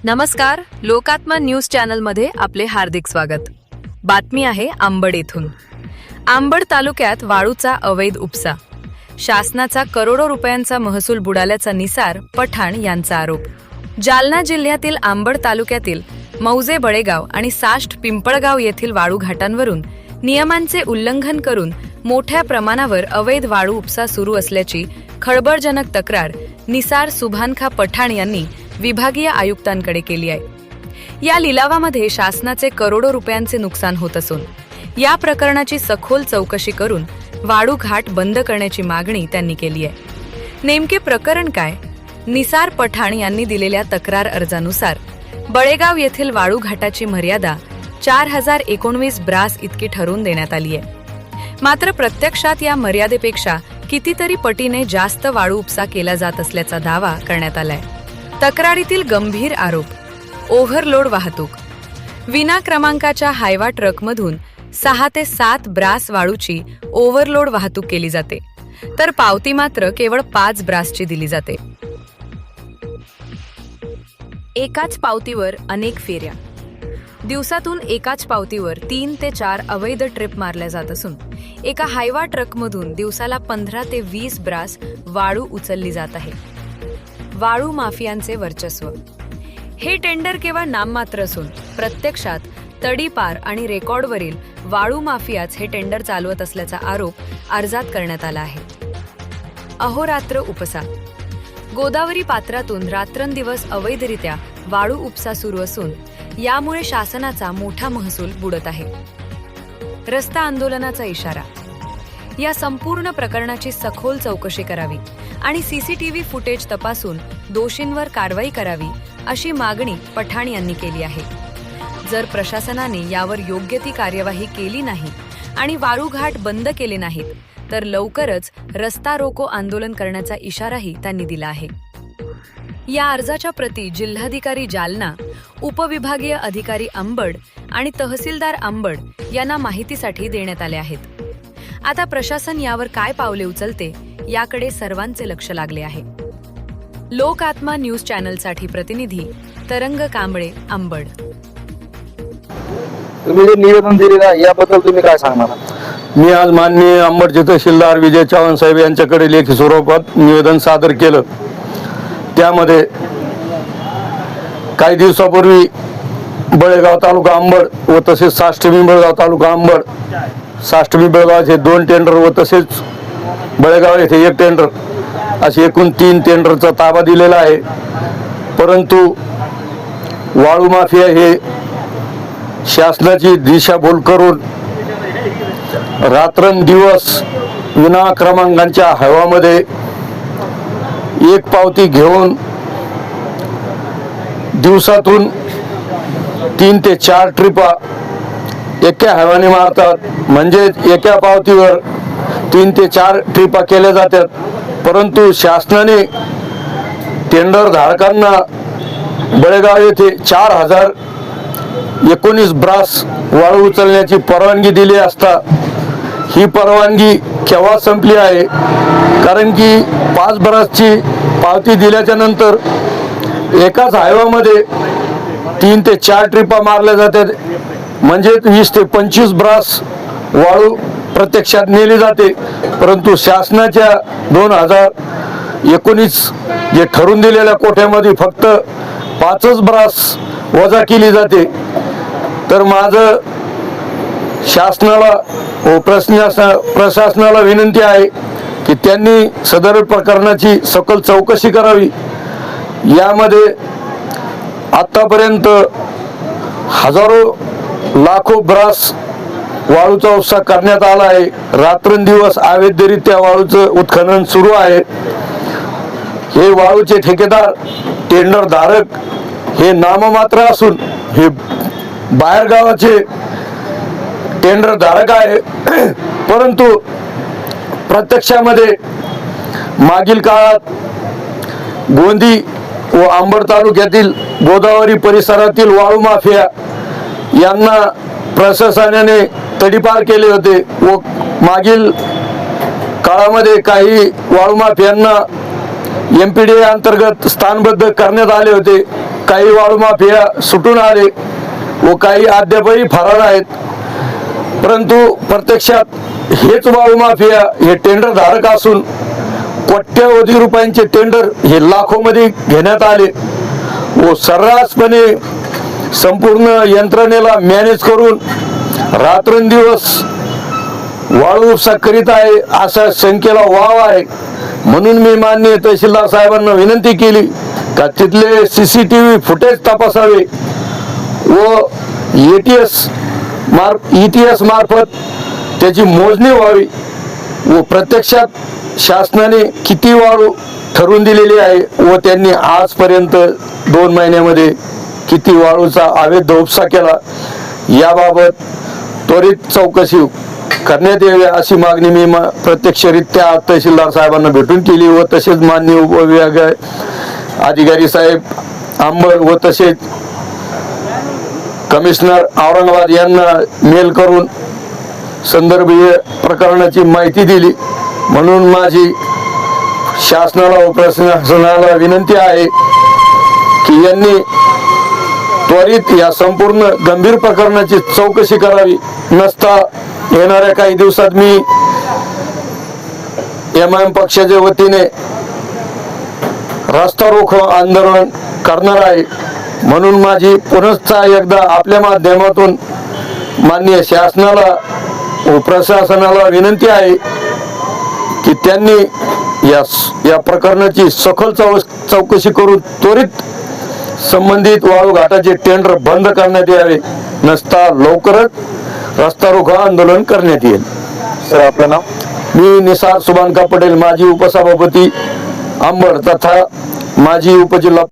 नमस्कार, लोकात्मा न्यूज चॅनलमध्ये आपले हार्दिक स्वागत। बातमी आहे अंबड येथून। अंबड तालुक्यात वाळूचा अवैध उपसा, शासनाचा करोडो रुपयांचा महसूल बुडाल्याचा निसार पठाण यांचा आरोप। जालना जिल्ह्यातील अंबड तालुक्यातील मौजे बळेगाव आणि साष्ट पिंपळगाव येथील वाळू घाटांवरून नियमांचे उल्लंघन करून मोठ्या प्रमाणावर अवैध वाळू उपसा सुरू असल्याची खळबळजनक तक्रार निसार सुभानखा पठाण यांनी विभागीय आयुक्तांकडे केली आहे। या लिलावामध्ये शासनाचे करोडो रुपयांचे नुकसान होत असून या प्रकरणाची सखोल चौकशी करून वाळू घाट बंद करण्याची मागणी त्यांनी केली आहे। नेमके प्रकरण काय? निसार पठाण यांनी दिलेल्या तक्रार अर्जानुसार बळेगाव येथील वाळू घाटाची मर्यादा 4019 ब्रास इतकी ठरवून देण्यात आली आहे। मात्र प्रत्यक्षात या मर्यादेपेक्षा कितीतरी पटीने जास्त वाळू उपसा केला जात असल्याचा दावा करण्यात आलाय। तक्रारीतील गंभीर आरोप: ओव्हरलोड वाहतूक। विना क्रमांकाच्या हायवा ट्रकमधून 6 ते 7 ब्रास वाळूची ओव्हरलोड वाहतूक केली जाते, तर पावती मात्र केवळ 5 ब्रासची दिली जाते। एकाच पावतीवर अनेक फेऱ्या। दिवसातून एकाच पावतीवर 3 ते 4 अवैध ट्रिप मारल्या जात असून एका हायवा ट्रकमधून दिवसाला 15 ते 20 ब्रास वाळू उचलली जात आहे। वाळू माफियांचे वर्चस्व। हे टेंडर केवळ नाममात्र असून प्रत्यक्षात तडीपार आणि रेकॉर्डवरील वाळू माफियाच हे टेंडर चालवत असल्याचा आरोप अर्जात करण्यात आला आहे। अहोरात्र उपसा। गोदावरी पात्रातून रात्रंदिवस अवैधरित्या वाळू उपसा सुरू असून यामुळे शासनाचा मोठा महसूल बुडत आहे। रस्ता आंदोलनाचा इशारा। या संपूर्ण प्रकरणाची सखोल चौकशी करावी आणि सीसीटीव्ही फुटेज तपासून दोषींवर कारवाई करावी अशी मागणी पठाण यांनी केली आहे। जर प्रशासनाने यावर योग्य ती कार्यवाही केली नाही आणि वाळू घाट बंद केले नाहीत तर लवकरच रस्ता रोको आंदोलन करण्याचा इशाराही त्यांनी दिला आहे। या अर्जाच्या प्रती जिल्हाधिकारी जालना, उपविभागीय अधिकारी अंबड आणि तहसीलदार अंबड यांना माहितीसाठी देण्यात आले आहेत। आता प्रशासन यावर काय पावले उचलते याकडे सर्वांचे लक्ष लागले आहे। लोकात्मा न्यूज चॅनलसाठी प्रतिनिधी तरंग कांबळे, अंबड। तुम्ही जे निवेदन दिले याबद्दल तुम्ही काय सांगणार? मी आज माननीय अंबडचे तहसीलदार विजय चव्हाण साहेब यांच्याकडे लेखी स्वरूपात निवेदन सादर केलं। त्यामध्ये काही दिवसापूर्वी बळेगाव तालुका अंबड व तसेच साष्ट पिंपळगाव तालुका अंबड, साष्ट पिंपळगावचे 2 टेंडर व तसेच बळेगाव येथे 1 टेंडर असे एकूण 3 टेंडरचा ताबा दिलेला आहे। परंतु वाळू माफिया हे शासनाची दिशाभूल करून रात्रंदिवस विना क्रमांकांच्या हवामध्ये एक पावती घेऊन दिवसातून 3 ते 4 ट्रिपा एका हवाने मारतात। म्हणजे एका पावतीवर 3 ते 4 ट्रिपा केल्या जातात। परंतु शासनाने टेंडर धारकांना बळेगाव येथे 4019 ब्रास वाळू उचलण्याची परवानगी दिली असता ही परवानगी केव्हा संपली आहे? कारण की 5 ब्रासची पावती दिल्याच्या नंतर एकाच हायवामध्ये 3 ते 4 ट्रिपा मारल्या जातात। म्हणजे 20 ते 25 ब्रास वाळू प्रत्यक्षात नेली जाते। परंतु शासनाच्या 2019 जे ठरवून दिलेल्या कोट्यामध्ये फक्त 5च ब्रास वजा केली जाते। तर माझं शासनाला व प्रशासनाला विनंती आहे की त्यांनी सदर प्रकरणाची सखोल चौकशी करावी। यामध्ये आतापर्यंत हजारो लाखो ब्रास वाळूचा उपसा करण्यात आला आहे। रात्रंदिवस अवैधरित्या वाळूचं उत्खनन सुरू आहे। हे वाळूचे ठेकेदार, टेंडर धारक हे नाममात्र असून हे बाहेर गावाचे टेंडर धारक आहे। परंतु प्रत्यक्षामध्ये मागील काळात गोंदी व अंबड तालुक्यातील गोदावरी परिसरातील वाळू माफिया यांना प्रशासनाने तडीपार केले होते व मागील काळामध्ये काही वाळू माफियांना MPDA अंतर्गत स्थानबद्ध करण्यात आले होते। काही वाळू माफिया सुटून आले व काही अद्यापही फरार आहेत. परंतु प्रत्यक्षात हेच वाळू माफिया हे टेंडर धारक असून कोट्यवधी रुपयांचे टेंडर हे लाखोमध्ये घेण्यात आले व सर्रासपणे संपूर्ण यंत्रणेला मॅनेज करून रात्रंदिवस वाळू उपसा करीत आहे अशा शंकेला वाव आहे. म्हणून मी माननीय तहसीलदार साहेबांना विनंती केली का तिथले CCTV फुटेज तपासावे व ETS मार्फत त्याची मोजणी व्हावी व प्रत्यक्षात शासनाने किती वाळू ठरवून दिलेली आहे व त्यांनी आजपर्यंत 2 महिन्यामध्ये किती वाळूचा अवैध उपसा केला याबाबत त्वरित चौकशी करण्यात यावी अशी मागणी मी प्रत्यक्षरित्या तहसीलदार साहेबांना भेटून केली व तसेच माननीय उपविभागीय अधिकारी साहेब अंबड व तसेच कमिशनर औरंगाबाद यांना मेल करून संदर्भीय प्रकरणाची माहिती दिली. म्हणून माझी शासनाला व प्रशासनाला विनंती आहे की यांनी त्वरित या संपूर्ण गंभीर प्रकरणाची चौकशी करावी. नसता येणाऱ्या काही दिवसात मी MIM पक्षाच्या वतीने रस्ता रोको आंदोलन करणार आहे. म्हणून माझी पुनश्च एकदा आपल्या माध्यमातून माननीय शासनाला व प्रशासनाला विनंती आहे की त्यांनी या प्रकरणाची सखोल चौकशी करून त्वरित संबंधित वाळू घाटाचे टेंडर बंद करण्यात यावे. नसता लवकरच रस्ता रोको आंदोलन करण्यात येईल. सर आपलं नाव? मी निसार सुभानका पटेल, माजी उपसभापती अंबड तथा माजी उपजिल्हा